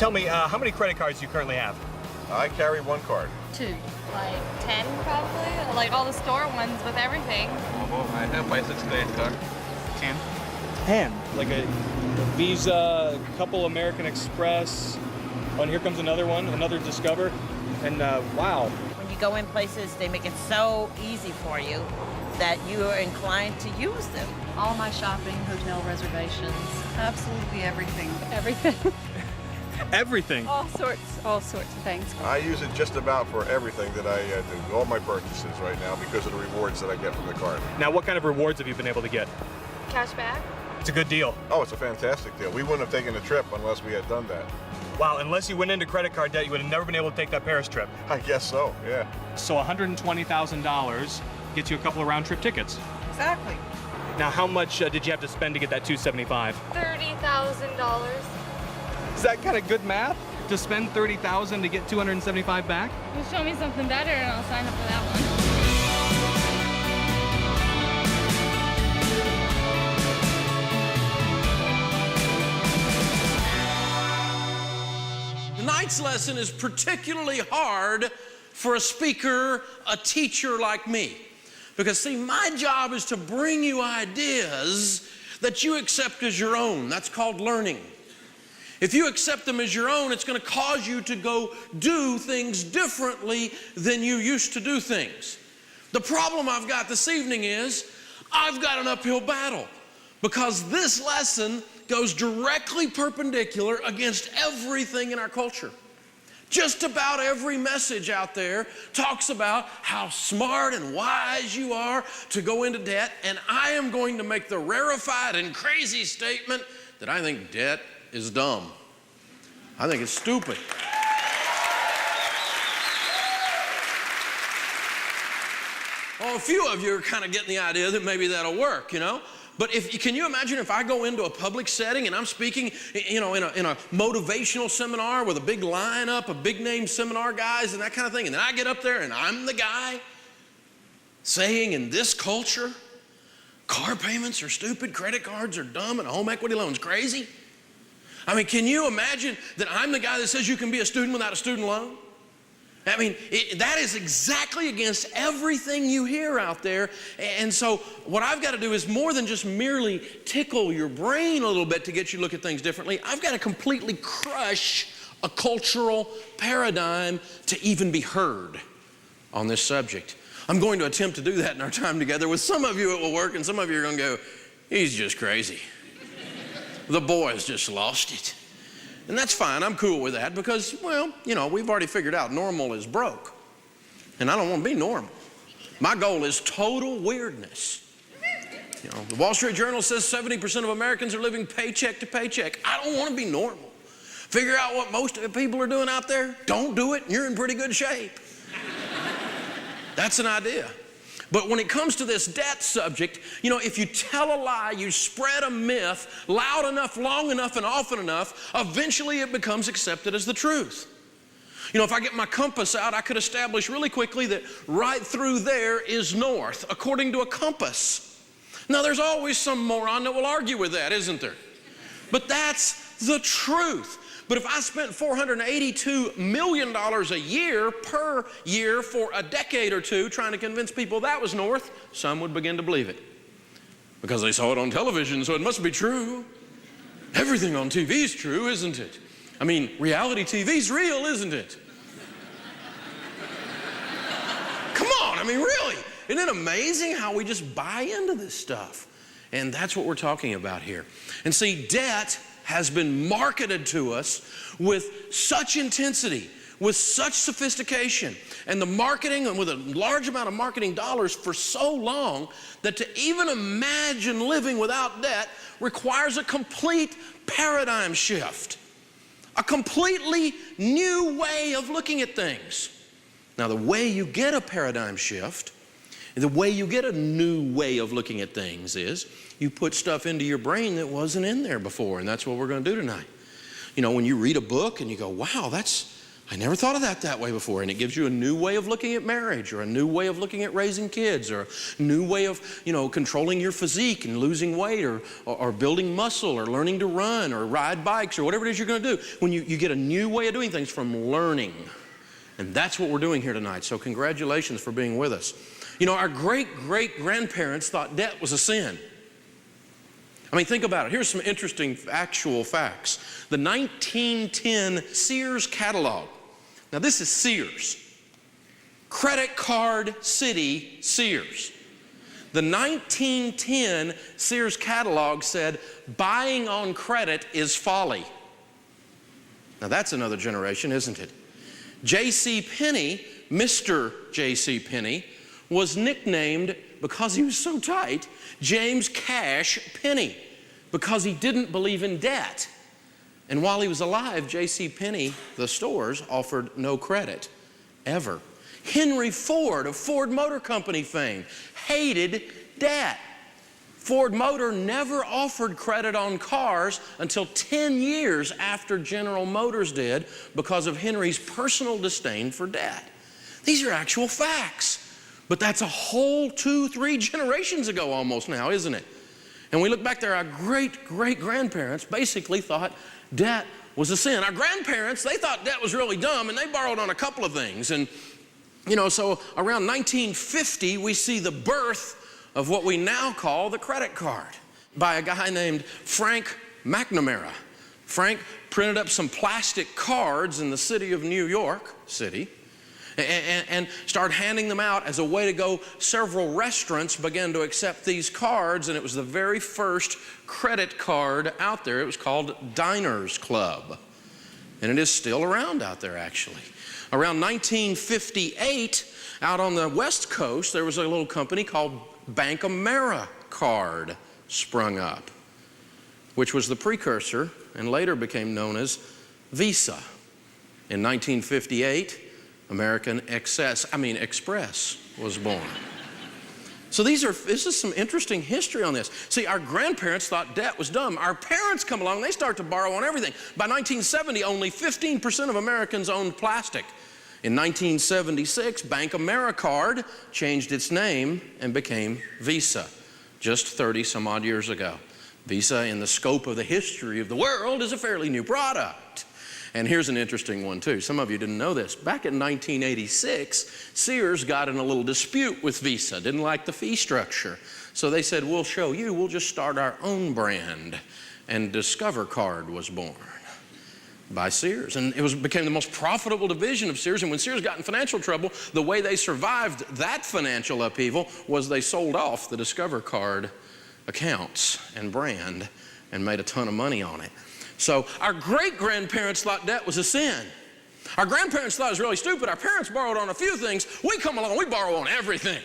Tell me, how many credit cards do you currently have? I carry one card. 2. Like 10 probably, like all the store ones with everything. I have my 6 credit card. 10. 10? Like a Visa, a couple American Express. Oh, and here comes another one, another Discover. And wow. When you go in places, they make it so easy for you that you are inclined to use them. All my shopping, hotel reservations, absolutely everything. Everything. Everything? all sorts of things. I use it just about for everything that I do, all my purchases right now because of the rewards that I get from the card. Now, what kind of rewards have you been able to get? Cash back? It's a good deal. Oh, it's a fantastic deal. We wouldn't have taken the trip unless we had done that. Wow, unless you went into credit card debt, you would have never been able to take that Paris trip. I guess so, yeah. So $120,000 gets you a couple of round-trip tickets. Exactly. Now, how much did you have to spend to get that $275,000? $30,000. Is that kind of good math? To spend $30,000 to get $275,000 back? Well, show me something better and I'll sign up for that one. Tonight's lesson is particularly hard for a speaker, a teacher like me. Because see, my job is to bring you ideas that you accept as your own. That's called learning. If you accept them as your own, it's going to cause you to go do things differently than you used to do things. The problem I've got this evening is I've got an uphill battle because this lesson goes directly perpendicular against everything in our culture. Just about every message out there talks about how smart and wise you are to go into debt, and I am going to make the rarefied and crazy statement that I think debt is dumb. I think it's stupid. Well, a few of you are kind of getting the idea that maybe that'll work, you know? But can you imagine if I go into a public setting and I'm speaking, you know, in a motivational seminar with a big lineup of big name seminar guys and that kind of thing, and then I get up there and I'm the guy saying in this culture, car payments are stupid, credit cards are dumb, and home equity loans crazy? I mean, can you imagine that I'm the guy that says you can be a student without a student loan? I mean, that is exactly against everything you hear out there. And so what I've got to do is more than just merely tickle your brain a little bit to get you to look at things differently. I've got to completely crush a cultural paradigm to even be heard on this subject. I'm going to attempt to do that in our time together. With some of you it will work, and some of you are going to go, he's just crazy. The boy's just lost it. And that's fine, I'm cool with that because, well, you know, we've already figured out normal is broke. And I don't want to be normal. My goal is total weirdness. You know, the Wall Street Journal says 70% of Americans are living paycheck to paycheck. I don't want to be normal. Figure out what most people are doing out there. Don't do it, and you're in pretty good shape. That's an idea. But when it comes to this debt subject, you know, if you tell a lie, you spread a myth loud enough, long enough, and often enough, eventually it becomes accepted as the truth. You know, if I get my compass out, I could establish really quickly that right through there is north, according to a compass. Now, there's always some moron that will argue with that, isn't there? But that's the truth. But if I spent $482 million a year per year for a decade or two trying to convince people that was north, some would begin to believe it. Because they saw it on television, so it must be true. Everything on TV is true, isn't it? I mean, reality TV's real, isn't it? Come on, I mean, really. Isn't it amazing how we just buy into this stuff? And that's what we're talking about here. And see, debt has been marketed to us with such intensity, with such sophistication, and the marketing, and with a large amount of marketing dollars for so long, that to even imagine living without debt requires a complete paradigm shift, a completely new way of looking at things. Now, the way you get a paradigm shift, the way you get a new way of looking at things is you put stuff into your brain that wasn't in there before, and that's what we're going to do tonight. You know, when you read a book and you go, wow, that's I never thought of that way before. And it gives you a new way of looking at marriage, or a new way of looking at raising kids, or a new way of, controlling your physique and losing weight, or building muscle, or learning to run, or ride bikes, or whatever it is you're going to do. When you get a new way of doing things from learning. And that's what we're doing here tonight. So congratulations for being with us. Our great-great-grandparents thought debt was a sin. I mean, think about it. Here's some interesting actual facts. The 1910 Sears catalog. Now, this is Sears. Credit card city Sears. The 1910 Sears catalog said, buying on credit is folly. Now, that's another generation, isn't it? J.C. Penney, Mr. J.C. Penney, was nicknamed, because he was so tight, James Cash Penney, because he didn't believe in debt. And while he was alive, J.C. Penney, the stores, offered no credit, ever. Henry Ford of Ford Motor Company fame hated debt. Ford Motor never offered credit on cars until 10 years after General Motors did, because of Henry's personal disdain for debt. These are actual facts. But that's a whole 2-3 generations ago almost now, isn't it? And we look back there, our great-great-grandparents basically thought debt was a sin. Our grandparents, they thought debt was really dumb, and they borrowed on a couple of things. And, so around 1950, we see the birth of what we now call the credit card by a guy named Frank McNamara. Frank printed up some plastic cards in the city of New York City, and started handing them out as a way to go. Several restaurants began to accept these cards, and it was the very first credit card out there. It was called Diners Club, and it is still around out there, actually. Around 1958, out on the West Coast, there was a little company called Bank AmeriCard sprung up, which was the precursor and later became known as Visa. In 1958, American Express was born. So this is some interesting history on this. See, our grandparents thought debt was dumb. Our parents come along, they start to borrow on everything. By 1970, only 15% of Americans owned plastic. In 1976, Bank AmeriCard changed its name and became Visa, just 30 some odd years ago. Visa, in the scope of the history of the world, is a fairly new product. And here's an interesting one too. Some of you didn't know this. Back in 1986, Sears got in a little dispute with Visa, didn't like the fee structure. So they said, we'll show you, we'll just start our own brand. And Discover Card was born by Sears. And it became the most profitable division of Sears. And when Sears got in financial trouble, the way they survived that financial upheaval was they sold off the Discover Card accounts and brand and made a ton of money on it. So our great-grandparents thought debt was a sin. Our grandparents thought it was really stupid. Our parents borrowed on a few things. We come along, we borrow on everything.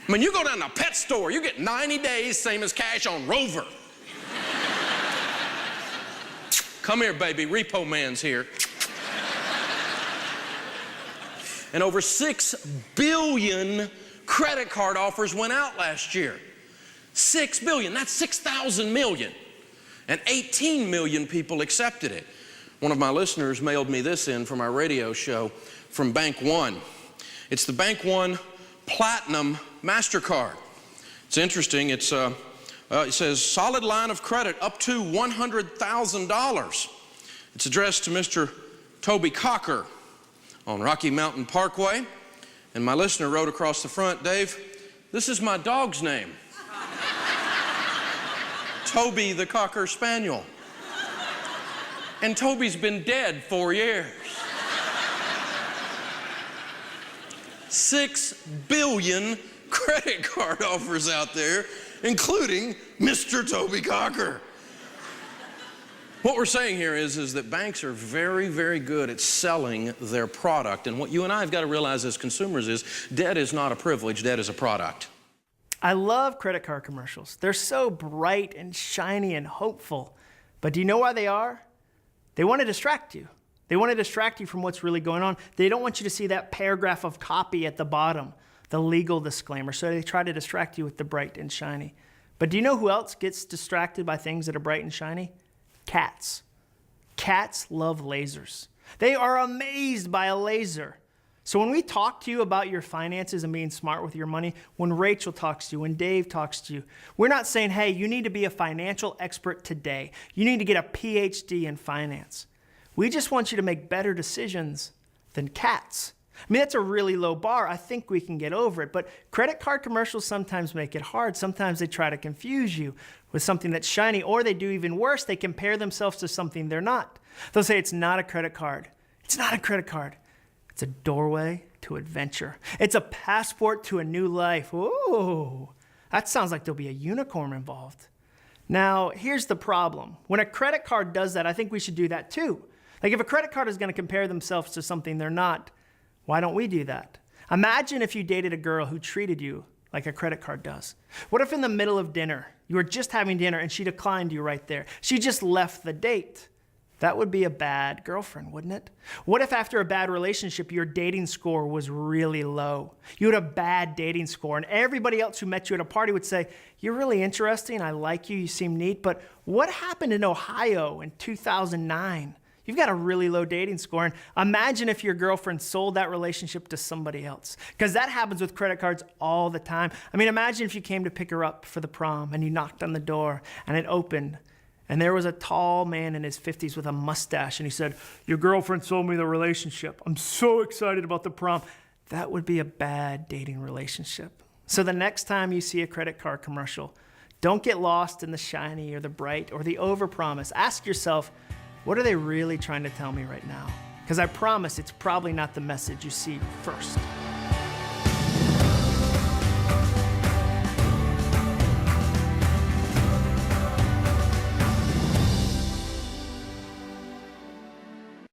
I mean, you go down to a pet store, you get 90 days, same as cash on Rover. Come here, baby, Repo Man's here. And over 6 billion credit card offers went out last year. 6 billion, that's 6,000 million. And 18 million people accepted it. One of my listeners mailed me this in from our radio show from Bank One. It's the Bank One Platinum MasterCard. It's interesting. It says solid line of credit up to $100,000. It's addressed to Mr. Toby Cocker on Rocky Mountain Parkway. And my listener wrote across the front, Dave, this is my dog's name. Toby the Cocker Spaniel. And Toby's been dead 4 years. 6 billion credit card offers out there, including Mr. Toby Cocker. What we're saying here is that banks are very, very good at selling their product. And what you and I have got to realize as consumers is debt is not a privilege, debt is a product. I love credit card commercials. They're so bright and shiny and hopeful. But do you know why they are? They want to distract you. They want to distract you from what's really going on. They don't want you to see that paragraph of copy at the bottom, the legal disclaimer. So they try to distract you with the bright and shiny. But do you know who else gets distracted by things that are bright and shiny? Cats. Cats love lasers. They are amazed by a laser. So when we talk to you about your finances and being smart with your money, when Rachel talks to you, when Dave talks to you, we're not saying, hey, you need to be a financial expert today. You need to get a PhD in finance. We just want you to make better decisions than cats. I mean, that's a really low bar. I think we can get over it. But credit card commercials sometimes make it hard. Sometimes they try to confuse you with something that's shiny, or they do even worse. They compare themselves to something they're not. They'll say it's not a credit card. It's not a credit card. It's a doorway to adventure. It's a passport to a new life. Ooh, that sounds like there'll be a unicorn involved. Now, here's the problem. When a credit card does that, I think we should do that too. Like if a credit card is going to compare themselves to something they're not, why don't we do that? Imagine if you dated a girl who treated you like a credit card does. What if in the middle of dinner, you were just having dinner and she declined you right there? She just left the date. That would be a bad girlfriend, wouldn't it? What if after a bad relationship, your dating score was really low? You had a bad dating score, and everybody else who met you at a party would say, you're really interesting, I like you, you seem neat, but what happened in Ohio in 2009? You've got a really low dating score, and imagine if your girlfriend sold that relationship to somebody else, because that happens with credit cards all the time. I mean, imagine if you came to pick her up for the prom, and you knocked on the door, and it opened, and there was a tall man in his 50s with a mustache, and he said, your girlfriend sold me the relationship. I'm so excited about the prom. That would be a bad dating relationship. So the next time you see a credit card commercial, don't get lost in the shiny or the bright or the overpromise. Ask yourself, what are they really trying to tell me right now? Because I promise it's probably not the message you see first.